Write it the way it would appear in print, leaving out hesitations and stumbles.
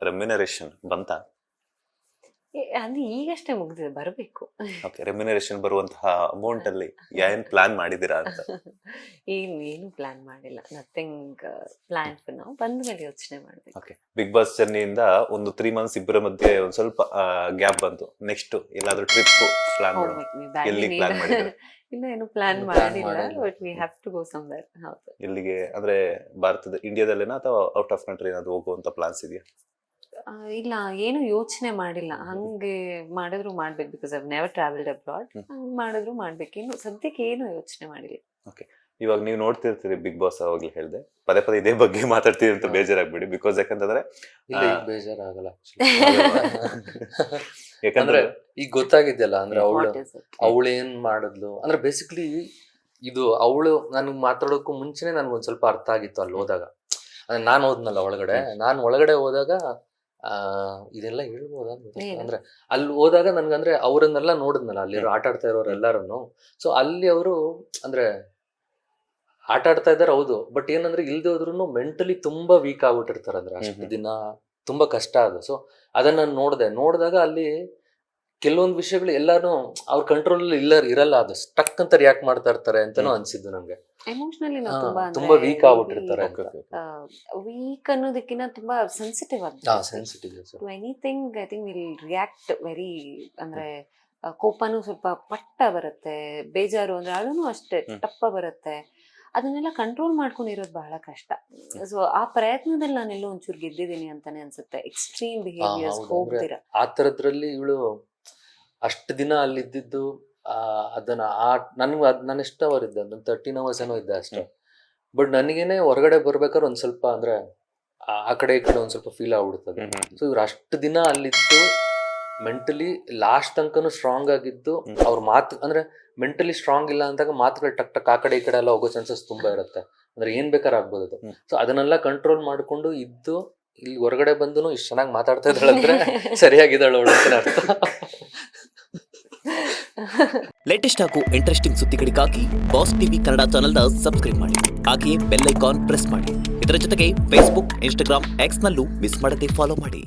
Remuneration ಬಂತಾ? ಅದು ಈಗಷ್ಟೇ ಮುಗ್ದಿದೆ, ಬರಬೇಕು. ಓಕೆ, ರೆಮ್ಯುನರೇಷನ್ ಬರುವಂತಹ ಅಮೌಂಟ್ ಅಲ್ಲಿ ಏನ್ ಪ್ಲಾನ್ ಮಾಡಿದೀರಾ ಅಂತ? ಏನು ಪ್ಲಾನ್ ಮಾಡಿಲ್ಲ, ನಥಿಂಗ್ ಪ್ಲಾನ್ ನಾವು ಬಂದ ಮೇಲೆ ಯೋಚನೆ ಮಾಡ್ಬೇಕು. ಓಕೆ, ಬಿಗ್ ಬಾಸ್ ಜರ್ನಿಯಿಂದ ಒಂದು 3 ಮಂತ್ಸ್ ಇಬ್ಬರ ಮಧ್ಯೆ ಒಂದ್ ಸ್ವಲ್ಪ ಗ್ಯಾಪ್ ಬಂತು. ನೆಕ್ಸ್ಟ್ ಎಲ್ಲಾದ್ರೂ ಟ್ರಿಪ್ ಪ್ಲಾನ್ ಮಾಡೋಣ? ಎಲ್ಲಿ ಪ್ಲಾನ್ ಮಾಡಿದ್ರೆ? ಇನ್ನು ಏನು ಪ್ಲಾನ್ ಇನ್ನು plan ಮಾಡಿಲ್ಲ, ಮಾಡಿಲ್ಲ. But we have to go somewhere. ಹೌದು. ಎಲ್ಲಿಗೆ ಅಂದ್ರೆ ಇಂಡಿಯಾದಲ್ಲೇನಾ ಅಥವಾ ಔಟ್ ಆಫ್ ಕಂಟ್ರಿ ಏನಾದ್ರು ಹೋಗುವಂತ ಪ್ಲಾನ್ಸ್ ಇದೆಯಾ? ಇಲ್ಲ, ಏನು ಯೋಚನೆ ಮಾಡಿಲ್ಲ. ಹಂಗೆ ಮಾಡಿದ್ರು ಮಾಡ್ಬೇಕು, because I've never travelled abroad. ಹಂಗೆ ಮಾಡಿದ್ರು ಮಾಡ್ಬೇಕು. ಇನ್ನು ಸದ್ಯಕ್ಕೆ ಏನು ಯೋಚನೆ ಮಾಡಿಲ್ಲ. ಓಕೆ, ಇವಾಗ ನೀವು ನೋಡ್ತಿರ್ತೀರಿ ಬಿಗ್ ಬಾಸ್, ಅವಾಗ್ಲೇ ಹೇಳ್ದೆ, ಪದೇ ಪದೇ ಇದೇ ಬಗ್ಗೆ ಮಾತಾಡ್ತೀರಿ ಅಂತ ಬೇಜಾರಾಗ್ಬಿಡಿ. ಬಿಕಾಸ್ ಯಾಕಂತಂದ್ರೆ ಇಲ್ಲ, ಈಗ ಬೇಜಾರಾಗಲ್ಲ ಯಾಕಂದ್ರೆ ಅಂದ್ರೆ ಈಗ ಗೊತ್ತಾಗಿದ್ಯಲ್ಲ, ಅಂದ್ರೆ What is it? ಅವಳು ಏನ್ ಮಾಡಿದ್ಲು ಅಂದ್ರೆ ಬೇಸಿಕ್ಲಿ ಇದು ಅವಳು ನನಗೆ ಮಾತಾಡೋಕ್ಕೂ ಮುಂಚೆನೆ ನನ್ಗೊಂದ್ ಸ್ವಲ್ಪ ಅರ್ಥ ಆಗಿತ್ತು ಅಲ್ಲಿ ಹೋದಾಗ. ಅಂದ್ರೆ ನಾನು ಹೋದ್ನಲ್ಲ ಒಳಗಡೆ, ನಾನು ಒಳಗಡೆ ಹೋದಾಗ ಇದೆಲ್ಲ ಹೇಳ್ಬೋದಾ ಏನು? ಅಂದ್ರೆ ಅಲ್ಲಿ ಹೋದಾಗ ನನ್ಗಂದ್ರೆ ಅವ್ರನ್ನೆಲ್ಲ ನೋಡಿದ್ನಲ್ಲ, ಅಲ್ಲಿರೋ ಆಟ ಆಡ್ತಾ ಇರೋರು ಎಲ್ಲಾರನ್ನು. ಸೊ ಅಲ್ಲಿ ಅವರು ಅಂದ್ರೆ ಆಟ ಆಡ್ತಾ ಇದಾರೆ ಹೌದು, ಬಟ್ ಏನಂದ್ರೆ ಇಲ್ದೇ ಹೋದ್ರು ಮೆಂಟಲಿ ತುಂಬಾ ವೀಕ್ ಆಗ್ಬಿಟ್ಟಿರ್ತಾರೆ. ಅಂದ್ರೆ ಅಷ್ಟು ದಿನ ತುಂಬಾ ಕಷ್ಟ ಅದು. ಸೊ ಅದನ್ನ ನಾನು ನೋಡಿದಾಗ ಅಲ್ಲಿ ಕೆಲವೊಂದು ವಿಷಯಗಳು ಎಲ್ಲಾನು ಅವ್ರ ಕಂಟ್ರೋಲ್ ಇರಲ್ಲ, ಅದು ಸ್ಟಕ್ ಅಂತ ರಿಯಾಕ್ಟ್ ಮಾಡ್ತಾ ಇರ್ತಾರೆ ಅಂತಾನು ಅನ್ಸಿದ್ದು ನಂಗೆ. ಎಮೋಷನಲಿ ನಾವು ಹಾ, ತುಂಬಾ ತುಂಬಾ ವೀಕ್ ಆಗ್ಬಿಟ್ಟಿರ್ತಾರೆ ಅಂತ. ವೀಕ್ ಅನ್ನೋದಕ್ಕಿಂತ ತುಂಬಾ sensitive sensitive to anything. I think will react very, ಅಂದ್ರೆ ಕೋಪನೂ ಸ್ವಲ್ಪ ಪಟ್ಟ ಬರುತ್ತೆ, ಬೇಜಾರು ಅಂದ್ರೆ ಅದೂ ಅಷ್ಟೇ ಟಪ್ಪ ಬರುತ್ತೆ. ಅದನ್ನೆಲ್ಲ ಕಂಟ್ರೋಲ್ ಮಾಡ್ಕೊಂಡಿರೋದು ಬಹಳ ಕಷ್ಟ. ಸೊ ಆ ಪ್ರಯತ್ನದಲ್ಲಿ ನಾನೆಲ್ಲೋ ಒಂಚೂರು ಗೆದ್ದಿದ್ದೀನಿ ಅಂತಾನೆ ಅನ್ಸುತ್ತೆ. ಎಕ್ಸ್ಟ್ರೀಮ್ ಬಿಹೇವಿಯರ್ಸ್ ಹೋಗ್ದಿರ ಆ ತರದ್ರಲ್ಲಿ ಇವಳು ಅಷ್ಟು ದಿನ ಅಲ್ಲಿದ್ದು ಅದನ್ನ ನನ್ಗೆ ನಾನು ಎಷ್ಟು ಅವರ್ ಇದ್ದೆ, ಒಂದು 13 hours ಏನೋ ಇದ್ದೆ ಅಷ್ಟೇ. ಬಟ್ ನನಗೇನೆ ಹೊರಗಡೆ ಬರ್ಬೇಕಾದ್ರೆ ಒಂದ್ ಸ್ವಲ್ಪ ಅಂದ್ರೆ ಆ ಕಡೆ ಈ ಕಡೆ ಒಂದ್ ಸ್ವಲ್ಪ ಫೀಲ್ ಆಗ್ಬಿಡ್ತದೆ. ಸೊ ಇವ್ರು ಅಷ್ಟು ದಿನ ಅಲ್ಲಿದ್ದು ಮೆಂಟಲಿ ಲಾಸ್ಟ್ ತನಕನು ಸ್ಟ್ರಾಂಗ್ ಆಗಿದ್ದು, ಅವ್ರ ಮಾತು ಅಂದ್ರೆ ಮೆಂಟಲಿ ಸ್ಟ್ರಾಂಗ್ ಇಲ್ಲ ಅಂದಾಗ ಮಾತುಗಳು ಟಕ್ ಟಕ್ ಆ ಕಡೆ ಈ ಕಡೆ ಎಲ್ಲ ಹೋಗೋ ಚಾನ್ಸಸ್ ತುಂಬಾ ಇರುತ್ತೆ. ಅಂದ್ರೆ ಏನ್ ಬೇಕಾದ್ರೆ ಆಗ್ಬೋದು ಅದು. ಸೊ ಅದನ್ನೆಲ್ಲ ಕಂಟ್ರೋಲ್ ಮಾಡ್ಕೊಂಡು ಇದ್ದು ಇಲ್ಲಿ ಹೊರಗಡೆ ಬಂದು ಇಷ್ಟು ಚೆನ್ನಾಗಿ ಮಾತಾಡ್ತಾ ಇದ್ದಾಳಂದ್ರೆ ಸರಿಯಾಗಿದ್ದಾಳು ಅವಳು ಅಂತ ಅರ್ಥ. ಲೇಟೆಸ್ಟ್ ಹಾಗೂ ಇಂಟ್ರೆಸ್ಟಿಂಗ್ ಸುದ್ದಿಗಳಿಗಾಗಿ ಬಾಸ್ ಟಿವಿ ಕನ್ನಡ ಚಾನೆಲ್ನ ಸಬ್ಸ್ಕ್ರೈಬ್ ಮಾಡಿ. ಹಾಗೆಯೇ ಬೆಲ್ ಐಕಾನ್ ಪ್ರೆಸ್ ಮಾಡಿ. ಇದರ ಜೊತೆಗೆ ಫೇಸ್ಬುಕ್, ಇನ್ಸ್ಟಾಗ್ರಾಮ್, ಎಕ್ಸ್ ನಲ್ಲೂ ಮಿಸ್ ಮಾಡದೆ ಫಾಲೋ ಮಾಡಿ.